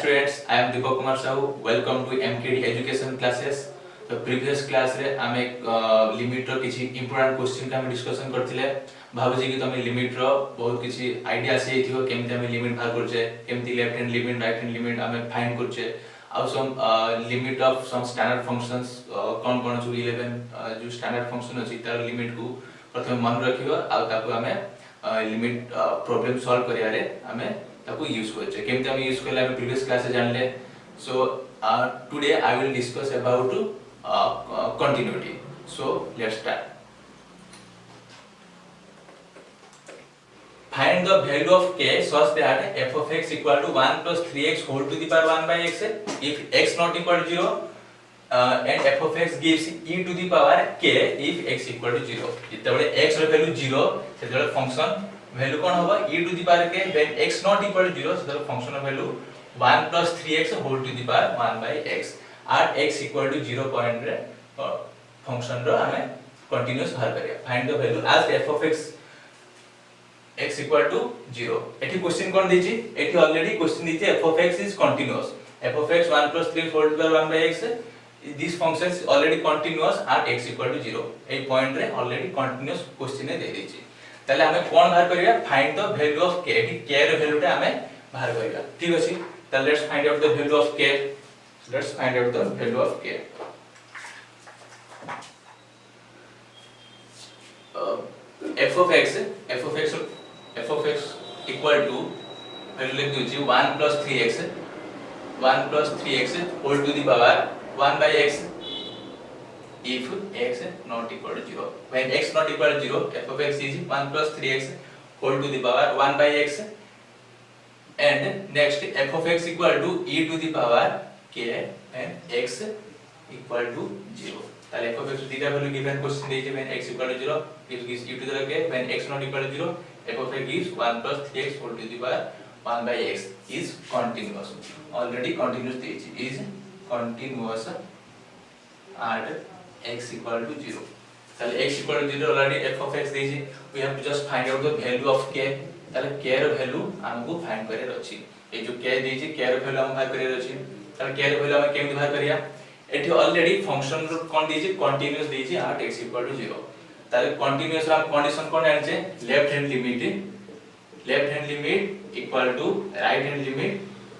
students, I am Deepak Kumar Sahu. Welcome to MKD Education classes. तो previous class रे आमे limit रो किछि important question का हम डिस्कशन करथिले। भाबुजी कि तमे लिमिट रो बहुत किछि आईडिया से एथियो केमते हम लिमिट बाहर करछे, केमति left hand limit right hand limit आमे फाइंड करछे। आउ some limit of some standard functions कोन कोन छु 11 जो स्टैंडर्ड फंक्शन अछि तार लिमिट को प्रथम मन रखियो आ ताको आमे लिमिट प्रॉब्लम सॉल्व करिया रे आमे ताको यूज करछे। केमते हम यूज करले आमे प्रीवियस क्लास से जानले। So today I will discuss about continuity. So let's start. Find the value of k such that f of x equal to 1 plus 3x whole to the power 1 by x if x not equal to 0 and f of x gives e to the power k if x equal to 0. जेतबेले x रो value 0 सेतबेले function value कोन होबा e to the power k when x not equal to 0 सेतबेले function value 1 plus 3x whole to the power 1 by x at x equal to 0 point रे function रो हमें continuous बाहर करिया। Find the value as f of x equal to 0। एठी question कोन दिछि एठी ऑलरेडी क्वेश्चन दिछि f of x is continuous, f of x 1 plus 3 whole to the power 1 by x this function is already continuous at x equal to 0। A point रे already continuous question ने दे दिछि। ताले हमें कोन बाहर करिया find the value of k। एठी k रो value टा हमें बाहर करिया। ठीक अछि, ताले let's find out the value of k। Let's find out the value of k. F of x equal to value लिख दीजिए 1 plus 3x whole to the power 1 by x if x not equal to 0. When x not equal to 0, f of x is 1 plus 3x whole to the power 1 by x and next f of x equal to e to the power k and x equal to 0. ताले f of x दीटा value given question देइछे when x equal to 0 gives e to the power k, when x not equal to 0 f of x gives 1 plus 3x whole to the power 1 by x is continuous. Already continuous देइछे is continuous at x equal to 0. ताले x equal to 0 already f of x देइछे, we have to just find out the value of k। ताले k रो value हमको find करे अछि। ए जो k देइछे k रो value हम find करे अछि। ताले k रो वैल्यू हम केमि बाहर करिया एठी ऑलरेडी फंक्शन रो कोन देइछे कंटीन्यूअस देइछे at x equal to 0। ताले कंटीन्यूअस रो हम कंडीशन कोन आनछे left hand limit equal to right hand limit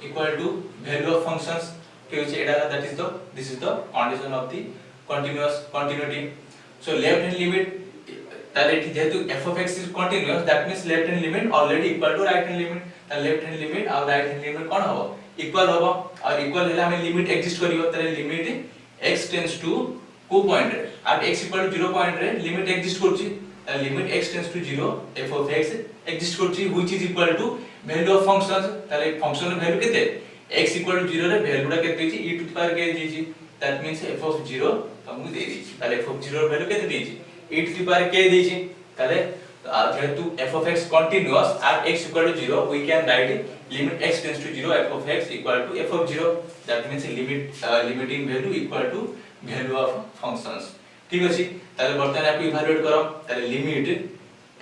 equal to value of functions के होचे एटा this is the condition of the continuity. So left hand limit ताले एठी जेतु f of x is continuous that means left hand limit already equal to right hand limit। ताले left hand limit और right hand limit कोन होबो equal होबो और equal हेला हमें लिमिट एग्जिस्ट करियो। ताले लिमिट x टेंड्स टू को पॉइंट रे at x equal to 0 point रे लिमिट एग्जिस्ट करछि। ताले limit x tends to 0 f of x exist करछि which is equal to value of functions. ताले फंक्शन रो वैल्यू केते x equal to 0 रे वैल्यूटा केते दिछि e to the power k दिछि। दैट मींस f of 0 हमहु दे दिछि। ताले f of 0 रो वैल्यू केते दिछि e to the power k दिछि। ताले जेहेतु f of x continuous at x equal to 0 we can write limit x tends to 0 f of x equal to f of 0। that means limiting value equal to value of functions। ठीक अछि, ताले बर्तन आपको evaluate करो। ताले limit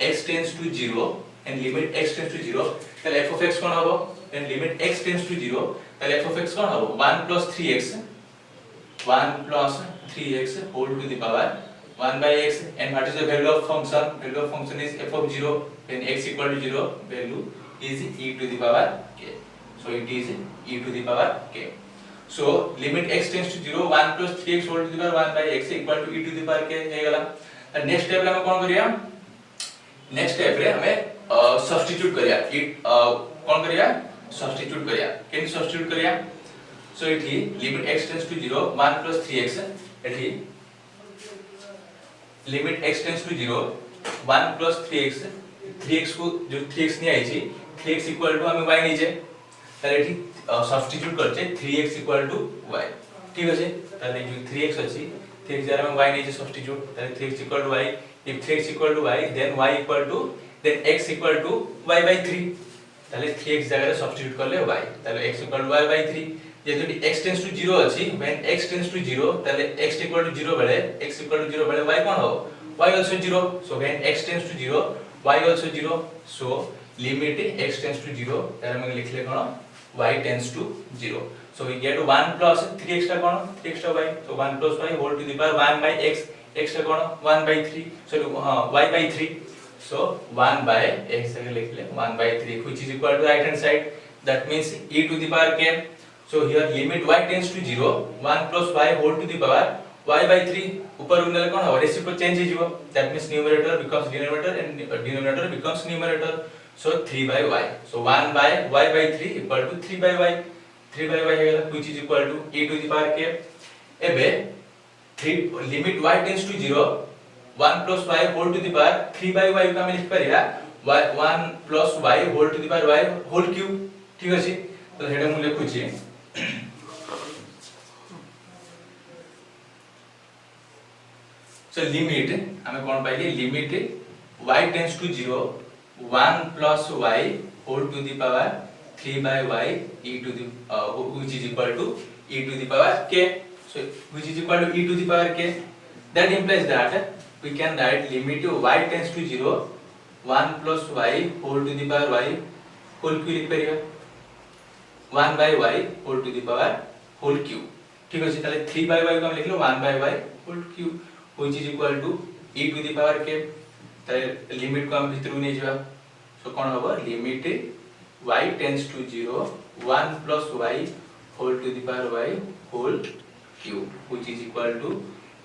x tends to 0 and limit x tends to 0 ताले f of x कोन होबो and limit x tends to 0 ताले f of x कोन होबो 1 plus 3x whole to the power 1 by x and what is the value of function? Value of function is f of 0 when x equal to 0 value is e to the power k। so it is e to the power k। so limit x tends to 0 1 plus 3x whole to the power 1 by x equal to e to the power k हे गला। Next step रे हम कोन करिया next step रे हमें substitute करिया कोन करिया substitute करिया केन सब्स्टिट्यूट करिया। so इठी limit x tends to 0 1 plus 3x इठी limit x tends to 0 1 plus 3x को जो 3x नहीं आइछि 3x इक्वल टू हमें y नीचे ताले एठी सब्स्टिट्यूट करछे 3x इक्वल टू y। ठीक अछि, ताले जो 3x अछि 3x जरा में y नीचे सब्स्टिट्यूट ताले 3x equal to y if 3x equal to y then y equal to then x equal to y by 3 ताले 3x जगह रे सब्स्टिट्यूट करले y ताले x equal to y by 3। जेतु x टेंड्स टू 0 अछि when x tends to 0 ताले x equal to 0 बेले x equal to 0 बेले y कोन हो y also 0। so when x tends to 0 y also 0 so limit x tends to 0 तारे हम लिखले कोन y tends to 0. So we get 1 plus 3x टा कौन 3x टा y, so 1 plus y whole to the power 1 by x, x टा कौन 1 by 3, so y by 3, so 1 by x अगर लिख ले 1 by 3 which is equal to right hand side, that means e to the power k. So here limit y tends to 0, 1 plus y whole to the power y by 3 ऊपर उन्हें कौन है रेसिप्रो change हो जाएगा, that means numerator becomes denominator and denominator becomes numerator, so 3 by y, so 1 by y by 3 equal to 3 by y, 3 by y है which is equal to e to the power k. एबे 3 limit y tends to 0, 1 plus y whole to the power 3 by y का मैं लिख परिया 1 plus y whole to the power y whole cube, ठीक अछि तो हेडा मु लिखु छी so limit हमें कौन पाइले limit y tends to 0, 1 plus y whole to the power 3 by y e to the which is equal to e to the power k, so which is equal to e to the power k, that implies that we can write limit y tends to 0, 1 plus y whole to the power y whole cube लिख परिया 1 by y whole to the power whole cube, ठीक अछि ताले 3 by y को हम लिख लो 1 by y whole cube which is equal to e to the power k, ताले limit को हम भीतर नै जेबा, so कोन होबो limit y tends to 0, 1 plus y whole to the power y whole cube which is equal to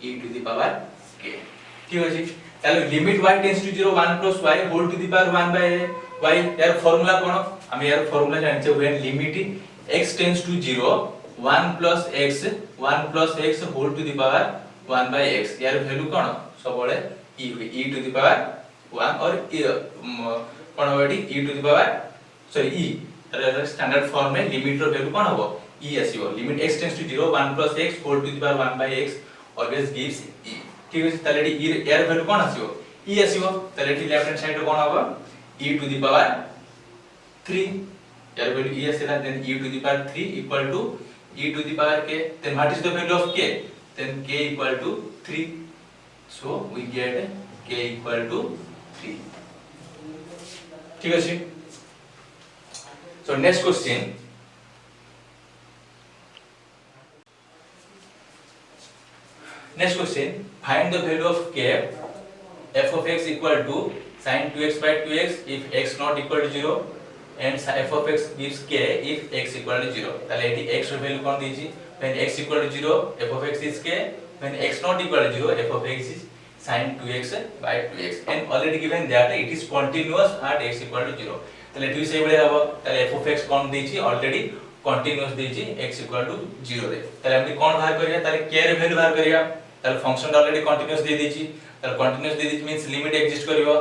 e to the power k, ठीक अछि ताले limit y tends to 0, 1 plus y whole to the power 1 by y, यार formula कोन हम यार formula जानि छै when limit x tends to 0, 1 plus x whole to the power 1 by x, यार value कोन सब बळे e to the power 1 और कोन होबेटी e to the power sorry e तर स्टैंडर्ड फॉर्म में लिमिट रो वैल्यू कोन होबो e आसीबो, लिमिट x tends to 0, 1 plus x whole to the power 1 by x always gives e, ठीक अछि ताले e यार वैल्यू कोन आसीबो e आसीबो, ताले लेफ्ट हैंड साइड रो कोन होबो e to the power 3, यार वैल्यू e आसेला then e to the power 3 equal to e to the power k, then what is the value of k, then k equal to 3, so we get k equal to 3, ठीक अछि. So next question, find the value of k f of x equal to sin 2x by 2x if x not equal to 0 and f of x gives k if x equal to 0, ताले एटी x रो value कोन दीजी when x equal to 0 f of x is k, when x not equal to 0 f of x is sin 2x by 2x and already given that it is continuous at x equal to 0, ताले eighty से बळे हबो ताले f of x कोन दीजी already continuous दीजी x equal to 0 रे, ताले हम कोन बाहर करिया ताले k रे वैल्यू बाहर करिया, ताले फंक्शन ऑलरेडी कंटीन्यूअस दे दीजी, ताले कंटीन्यूअस दे दीजी मींस लिमिट एग्जिस्ट करिवो,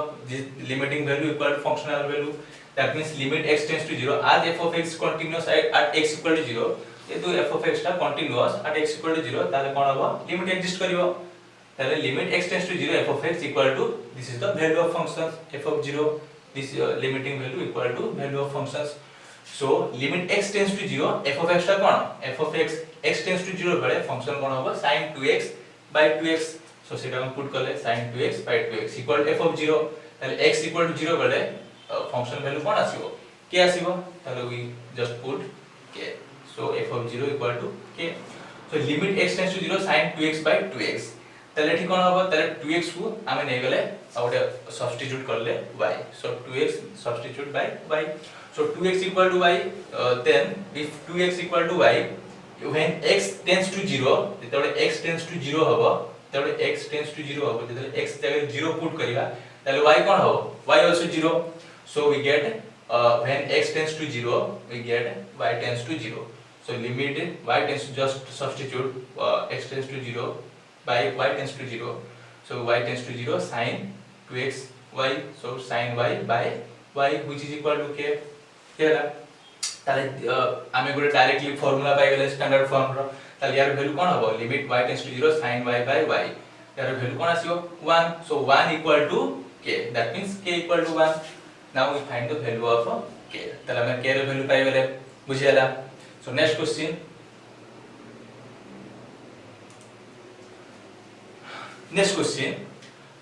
limiting value equal to functional value, that means limit x tends to 0 as f of x continuous at x equal to 0, जेतु f of x टा continuous at x equal to 0 ताले कोन हबो limit exist करिवो, ताले limit x tends to 0 f of x equal to this is the value of function f of 0, this limiting value equal to value of functions, so limit x tends to 0 f of x टा कोन f of x tends to 0 बळे function कोन हबो sin 2x by 2x, so सेटा हम put करले sin 2x by 2x equal to f of 0, ताले x equal to 0 बळे फंक्शन वैल्यू कोन आसीबो k आसीबो, ताले we just put k, so f of 0 equal to k, so limit x tends to 0 sin 2x by 2x, ताले ठीक कोन हबो ताले 2x को आमे नै गले आउटे सब्स्टिट्यूट करले y, so 2x substitute by y, so 2x equal to y, then if 2x equal to y when x tends to 0 जेतबे x tends to 0 हबो तबे x tends to 0 हबो जेतबे x जगह 0 पुट करिया ताले y कोन हबो y also 0, so we get when x tends to 0 we get y tends to 0, so limit y tends to just substitute x tends to 0 by y tends to 0, so y tends to 0 sin 2x y, so sin y by y which is equal to k, केला ताले आमे गुटे directly formula पाइ गेले standard form रो, ताले यार value कोन हबो limit y tends to 0 sin y by y, यार value कोन आसीबो 1, so 1 equal to k, that means k equal to 1, now we find the value of k, ताले हम k रो value पाइ गेले बुझियाला. So next question,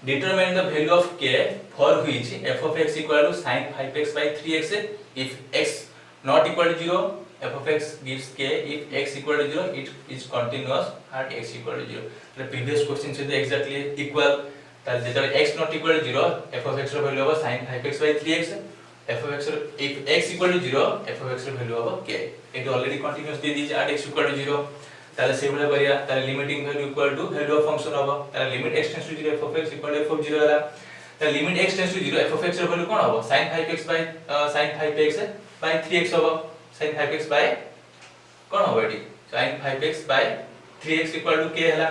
determine the value of k for which f of x equal to sin 5x by 3x if x not equal to 0 f of x gives k if x equal to 0 it is continuous at x equal to 0 the previous question से तो exactly equal ताले जेतबे x not equal to 0 f of x row value होबो sin 5x by 3x f of x if x equal to 0 f of x row value होबो k it already continuous दे दीजिए at x equal to 0 ताले से बड़ा करिया ताले limiting value equal to value of function होबो ताले limit x tends to 0 f of x equal to f of 0 होला ताले limit x tends to 0 f of x रो वैल्यू कोन होबो sin 5x by sin 5x by 3x होबो sin 5x by कोन होबो एडी sin 5x by 3x equal to k होला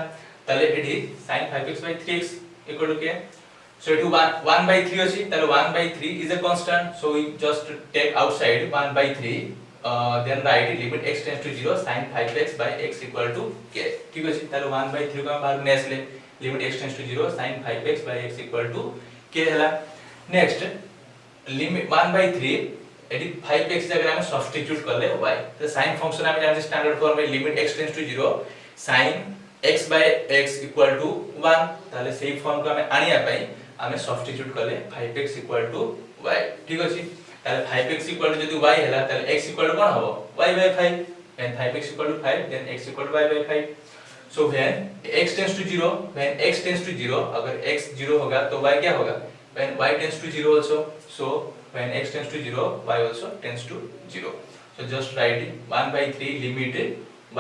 ताले एडी sin 5x by 3x equal to k so it 1 by 3 अछि ताले 1 by 3 is a constant so we just take outside 1 by 3 then write limit x tends to 0 sin 5x by x equal to k ठीक अछि ताले 1 by 3 को हम बाहर नेसले limit x tends to 0 sin 5x by x equal to k हला next limit 1 by 3 एडी 5x जगह हम सब्स्टिट्यूट करले y तो sin फंक्शन हम जाने स्टैंडर्ड फॉर्म में limit x tends to 0 sin x by x equal to 1 ताले सेही फॉर्म को हम आनिया पई हमें सब्स्टिट्यूट करले 5x equal to y ठीक अछि ताले 5x equal to यदि y हला ताले x equal to कोन हबो y by 5 when 5x equal to 5 then x equal to y by 5 so when x tends to 0 अगर x 0 होगा तो y क्या होगा when y tends to 0 also so when x tends to 0 y also tends to 0 so just write 1 by 3 limit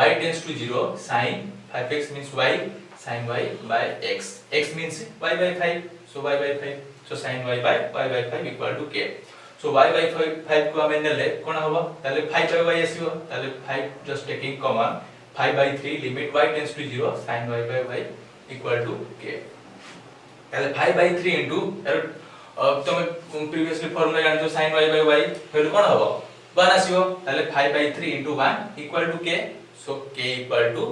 y tends to 0 sin 5x means y sin y by x means y by 5 so y by 5 so sin y by 5 equal to k so y by 5 को हमें नेले कोन होबो ताले 5 by y आसीबो ताले 5 just taking common 5 by 3 limit y tends to 0 sin y by y equal to k ताले 5 by 3 into तुम previously formula जान जो sin y by y value कोन होबो 1 आसीबो ताले 5 by 3 into 1 equal to k so k equal to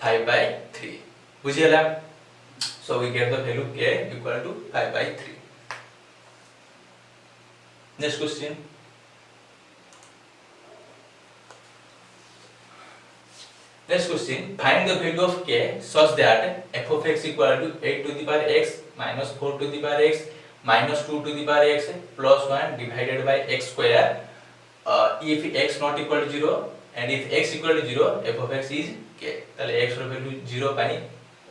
5 by 3 बुझियला so we get the value k equal to 5 by 3 next question find the value of k such that f of x equal to 8 to the power x minus 4 to the power x minus 2 to the power x plus 1 divided by x square if x not equal to 0 and if x equal to 0 f of x is k ताले x रो value 0 पानी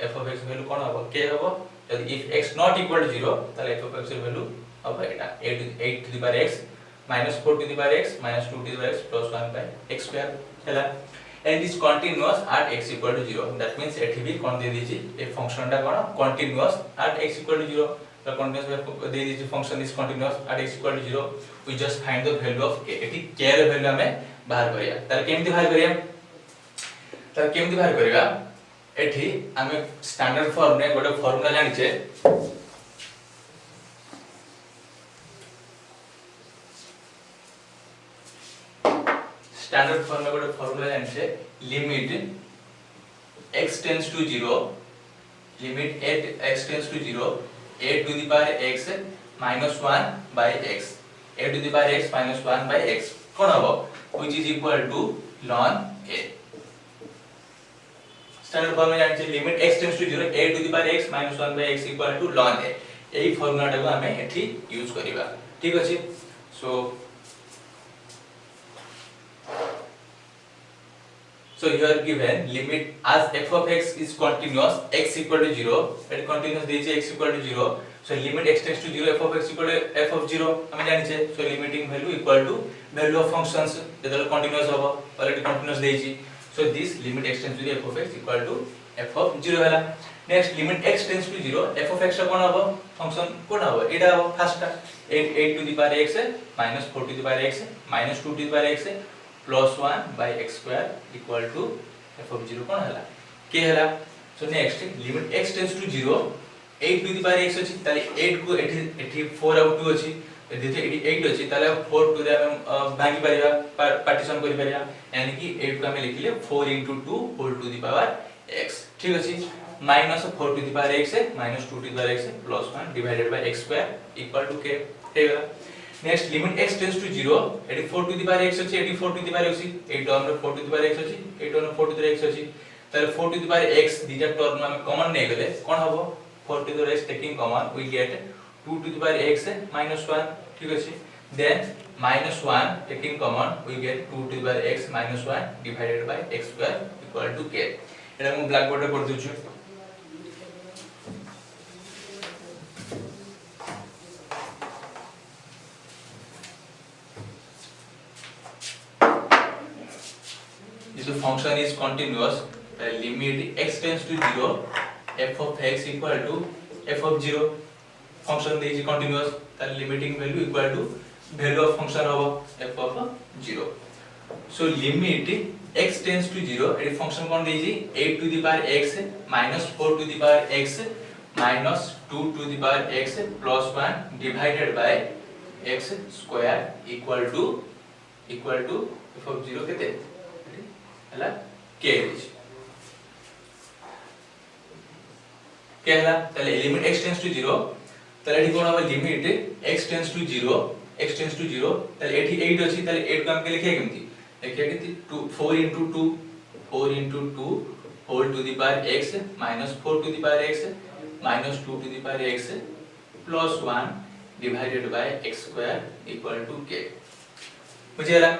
f of x value कोन होबो k होबो यदि if x not equal to 0 ताले f of x रो value होबो एटा 8 to the power x minus 4 to the power x minus 2 to the power x plus 1 by x square हैला and is continuous at x equal to 0 that means एठी भी कोन दे दीची ए function टा कोन continuous at x equal to 0 the continuous दे दीची function is continuous at x equal to 0 we just find the value of k एठी k रो value हमें बाहर करिया ताले केमति बाहर करिया ताले केमति बाहर करिया एठी हमें स्टैंडर्ड फॉर्म में गोटे फार्मूला जानि छे स्टैंडर्ड फॉर्म में गोटे फार्मूला जानि छे limit x tends to 0 limit x tends to 0 a to the power x minus 1 by x a to the power x minus 1 by x कोन हबो which is equal to ln a standard form में जानि छे limit x tends to 0 a to the power x minus 1 by x equal to ln a एही formula टाको हमें एठी use करिबा ठीक अछि so you are given limit as f of x is continuous x equal to 0 it continuous देछि x equal to 0 so limit x tends to 0 f of x equal to f of 0 हमें जानि छे so limiting value equal to value of functions जेतले continuous होबो already continuous देछि so this limit x tends to 0 f of x equal to f of 0 हला next limit x tends to 0 f of x कोन होबो function कोन होबो एटा होबो first 8 to the power x minus 4 to the power x minus 2 to the power x plus 1 by x square equal to f of 0 कोन हला k हला so next limit x tends to 0 8 to the power x अछि ताले 8 को एठी 4 out 2 अछि देते एठी 8 अछि ताले 4 to the हम भागी परिया पार्टीशन करि परिया यानी कि 8 को हम लिखिले 4 into 2 whole to the power x ठीक अछि minus 4 to the power x minus 2 to the power x plus 1 divided by x square equal to k हेगा next limit x tends to 0 eighty 4 to the power x अछि eighty 4 to the power x 8 term रे 4 to the power x अछि 8 term 4 to the power x अछि ताले 4 to the power x दिटा term में common नै गेले कोन हबो 4 to the power x taking common we get 2 to the power x minus 1 ठीक अछि then minus 1 taking common we get 2 to the power x minus 1 divided by x square equal to k. এটা আমি black বোর্ডে করে দিচ্ছি। If the function is continuous, the limit x tends to 0, f of x equal to f of 0. Function is continuous, the limiting value equal to value of function of f of 0. So limit x tends to 0, and function kon deji 8 to the power x minus 4 to the power x minus 2 to the power x plus 1 divided by x square equal to f of 0 kete hela k deji k hela tale limit x tends to 0 tale ethi kon hoba limit x tends to 0 tale ethi 8 अछि tale 8 को हम के लिखे केमती देखिए कि 4 into 2 whole to the power x minus 4 to the power x minus 2 to the power x plus 1 divided by x square equal to k बुझे हला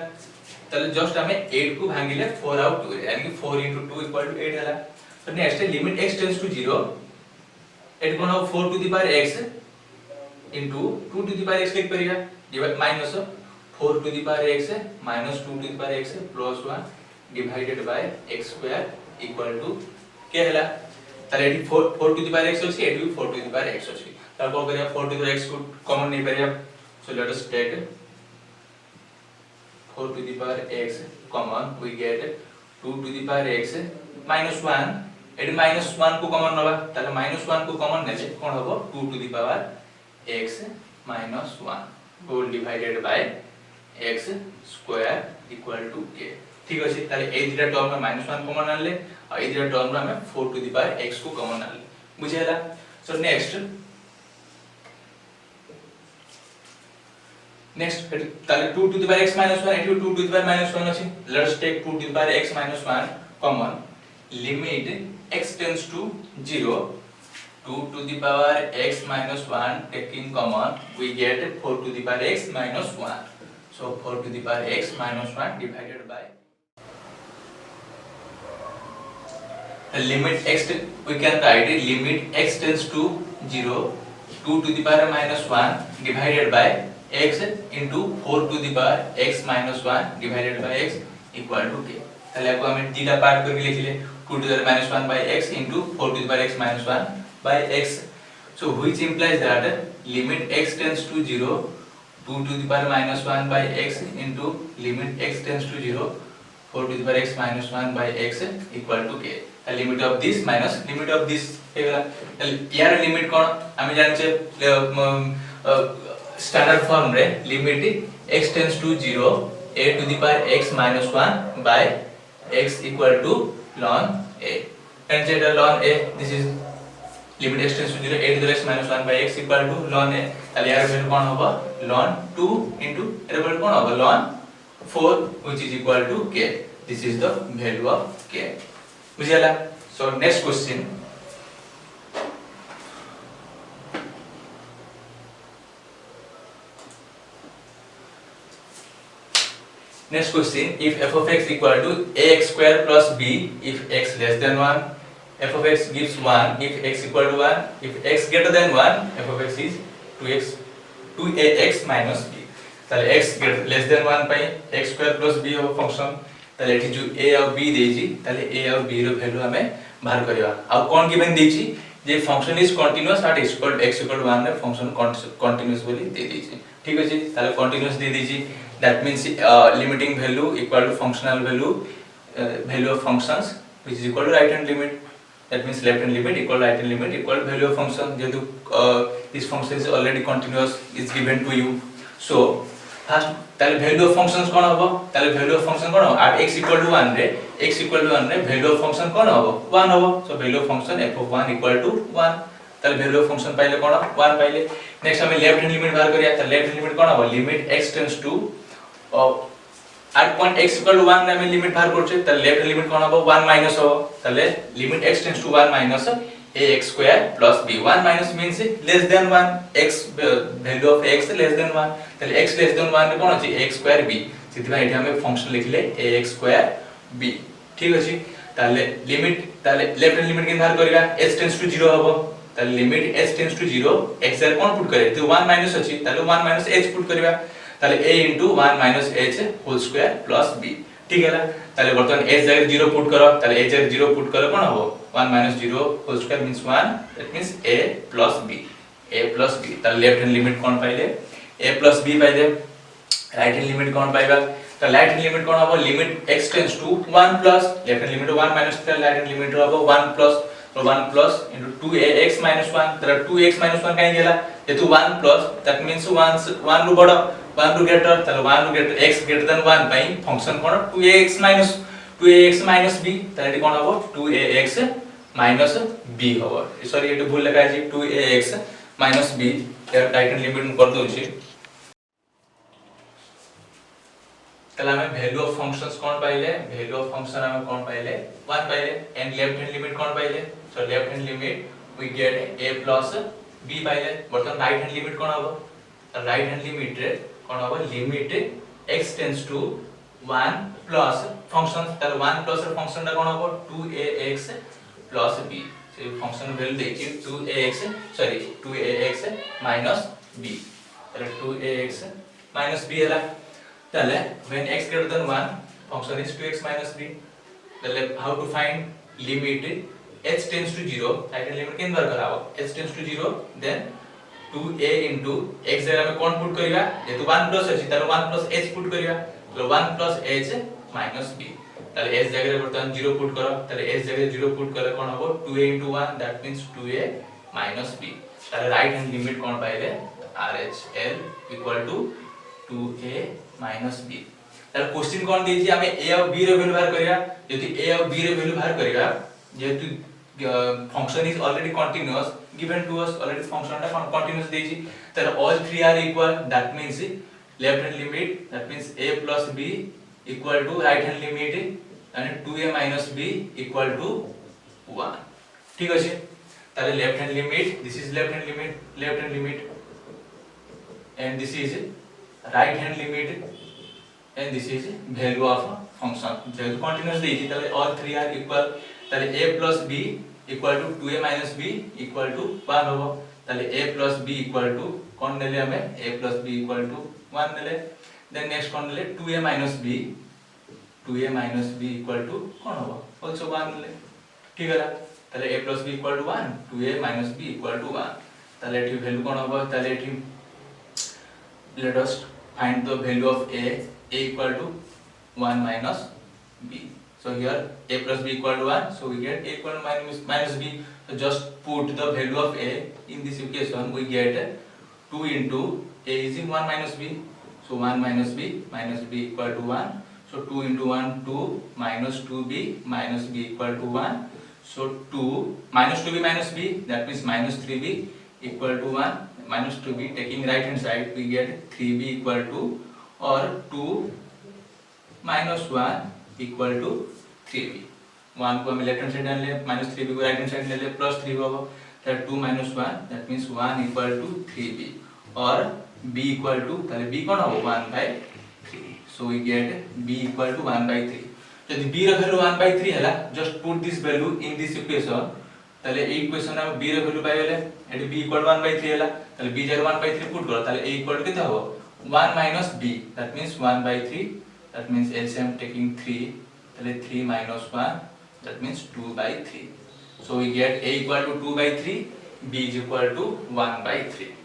तले जस्ट हमें 8 को भांगिले 4 आउट टू यानी कि 4 into 2 equal to 8 हला तो next limit x tends to 0 एट कोन 4 to the power x into 2 to the power x लिख परिया divide minus 4 to the power x minus 2 to the power x plus 1 divided by x square equal to के हला ताले 4 to the power x अछि eighty 4 to the power x अछि तार को करिया 4 to the power x को common नहीं परिया so let us take 4 to the power x common we get 2 to the power x minus 1 eighty minus 1 को common नबा ताले minus 1 को कॉमन नेले कोन हबो 2 to the power x minus 1 whole divided by x square equal to k ठीक अछि ताले ए दिटा term में -1 कॉमन आनले और ए दिटा टर्म में हमें 4 to the power x को कॉमन आनले बुझेला सो नेक्स्ट ताले 2 to the power x minus 1 into 2 to the power minus 1 अछि let's take 2 to the power x minus 1 common limit x tends to 0 2 to the power x minus 1 taking common we get 4 to the power x minus 1 so 4 to the power x minus 1 divided by the limit x we can write it limit x tends to 0 2 to the power minus 1 divided by x into 4 to the power x minus 1 divided by x equal to k তাহলে को हमें দুইটা part করে লিখলে 2 to the power minus 1 by x into 4 to the power x minus 1 by x so which implies that limit x tends to 0 2 to the power minus 1 by x into limit x tends to 0 4 to the power x minus 1 by x equal to k the limit of this minus limit of this हेगला यार limit कोन हम जानि छे standard form रे limit x tends to 0 a to the power x minus 1 by x equal to ln a consider ln a this is limit x tends to 0 a to the power x minus 1 by x equal to ln a ताले यार value कोन होबो ln 2 into era value कोन होबो ln 4 which is equal to k this is the value of k बुझियला so next question next question if f of x equal to ax square plus b if x less than 1 f of x gives 1 if x equal to 1 if x greater than 1 f of x is 2ax minus b ताले x less than 1 पाई x square plus b हो function ताले एठी जो a और b देजी ताले a और b रो value हमें बाहर करबा आ कोन गिवन देजी जे function is continuous at x equal to 1 रे फंक्शन कंटीन्यूअस बोली दे देजी ठीक अछि ताले कंटीन्यूअस दे देजी that means limiting value equal to functional value of functions which is equal to right hand limit that means left hand limit equal to right hand limit equal to value of function jetu this function is already continuous is given to you so first tale value of functions kon hobo tale value of function kon hobo at x equal to 1 रे value of function kon hobo 1 hobo so value of function f of 1 equal to 1 तले value of function पाइले कोन 1 पाइले next हमें left hand limit बाहर करिया त left hand limit कोन होबो limit x tends to at point x equal to 1 हमें लिमिट बाहर करछे त लेफ्ट हैंड लिमिट कोन होबो 1 माइनस होबो तले limit x tends to 1 minus ax square plus b 1 minus means less than 1 x value of x less than 1 তাহলে x less than 1 রে কোন আছে ax square b সেটা এটি আমি ফাংশন লিখলে ax square b ঠিক আছে তাহলে লিমিট তাহলে লেফট হ্যান্ড লিমিট কেন বাহার করিবা h tends to 0 হবো তাহলে limit h tends to 0 x এর কোন পুট করে তো 1 মাইনাস আছে তাহলে 1 মাইনাস h পুট করিবা তাহলে a into 1 minus h whole square plus b ঠিক है তাহলে বর্তমান h জায়গায় 0 পুট করো তাহলে h এর 0 পুট করলে কোন হবে 1 minus 0 whole square means 1 that means a plus b তাহলে লেফট হ্যান্ড লিমিট কোন পাইলে a plus b পাইলে রাইট হ্যান্ড লিমিট কোন পাইবা তাহলে রাইট হ্যান্ড লিমিট কোন হবে limit x tends to 1 plus left hand limit 1 minus তাহলে রাইট হ্যান্ড লিমিট হবে 1 plus so 1 plus into 2ax minus 1 তাহলে 2x minus 1 কাই গেলা যেহেতু 1 plus that means 1 রু বড় 1 রু গ্রেটার তাহলে 1 রু গ্রেটার x greater than 1 পাই ফাংশন কোন 2ax minus b তাহলে এটি কোন হবে 2ax minus b হবে সরি এটা ভুল লেখা আছে 2ax minus b এর রাইট হ্যান্ড লিমিট করে দউছি তাহলে আমি ভ্যালু অফ ফাংশনস কোন পাইলে ভ্যালু অফ ফাংশন আমি কোন পাইলে 1 পাইলে এন্ড লেফট হ্যান্ড লিমিট কোন পাইলে so left hand limit we get a plus b পাইলে বর্তমান রাইট হ্যান্ড লিমিট কোন হবে রাইট হ্যান্ড লিমিট রে কোন হবে limit x tends to 1 plus function তাহলে 1 plus এর ফাংশনটা কোন হবে 2ax plus b সেই ফাংশনের ভ্যালু দেখি 2ax minus b তাহলে 2ax minus b এলা তাহলে when x greater than 1 function is 2x minus b তাহলে how to find limit h tends to 0 তাহলে লিমিট কেন বার করা হবে h tends to 0 then 2a into x এর আমি কোন পুট করিবা যেহেতু 1 প্লাস আছে তাহলে 1 প্লাস h পুট করিবা তাহলে 1 প্লাস h minus b তাহলে h জায়গায় বর্তমান 0 পুট করো তাহলে h জায়গায় 0 পুট করলে কোন হবে 2a into 1 that means 2a minus b তাহলে রাইট হ্যান্ড লিমিট কোন পাইলে rhl equal to 2a minus b তাহলে क्वेश्चन কোন দিয়েছি আমি a और b র ভ্যালু বাহার করিয়া যদি a और b র ভ্যালু বাহার করিবা যেহেতু function is already continuous given to us already functionটা continuous দিয়েছি তাহলে all three are equal that means left hand limit that means a plus b equal to right hand limit and 2a minus b equal to 1 ঠিক আছে তাহলে left hand limit this is left hand limit and this is right hand limit and this is value of a function যেহেতু continuous দিয়েছি তাহলে all three are equal তাহলে a plus b equal to 2a minus b equal to 1 হবে তাহলে a plus b equal to কোন নিলে আমি a plus b equal to 1 নিলে then next কোন নিলে 2a minus b equal to কোন হবে also 1 নিলে ঠিক আছে তাহলে a plus b equal to 1 2a minus b equal to 1 তাহলে এটি ভ্যালু কোন হবে তাহলে এটি let us find the value of a equal to 1 minus b so here a plus b equal to 1 so we get a equal to minus b so just put the value of a in this equation we get 2 into a is 1 minus b so 1 minus b equal to 1 so 2 into 1 2 minus 2b equal to 1 so 2 minus 2b minus b that means minus 3b equal to 1 minus 2b taking right hand side we get 3b equal to or 2 minus 1 equal to 3b 1 को हम left hand side ले minus 3b को right hand side ले plus 3b होगा that 2 minus 1 that means 1 equal to 3b और b equal to তাহলে b কোন হবে 1/3 so we get b equal to 1/3 যদি b র ভ্যালু 1/3 হলা just put this value in this equation তাহলে এই ইকুয়েশনে আমি b র ভ্যালু পাইলে এটি b equal to 1/3 হলা তাহলে b এর 1/3 পুট করো তাহলে a equal to কত হবে 1 minus b that means 1/3 that means LCM taking 3 তাহলে 3 minus 1 that means 2/3 so we get a equal to 2/3 b is equal to 1/3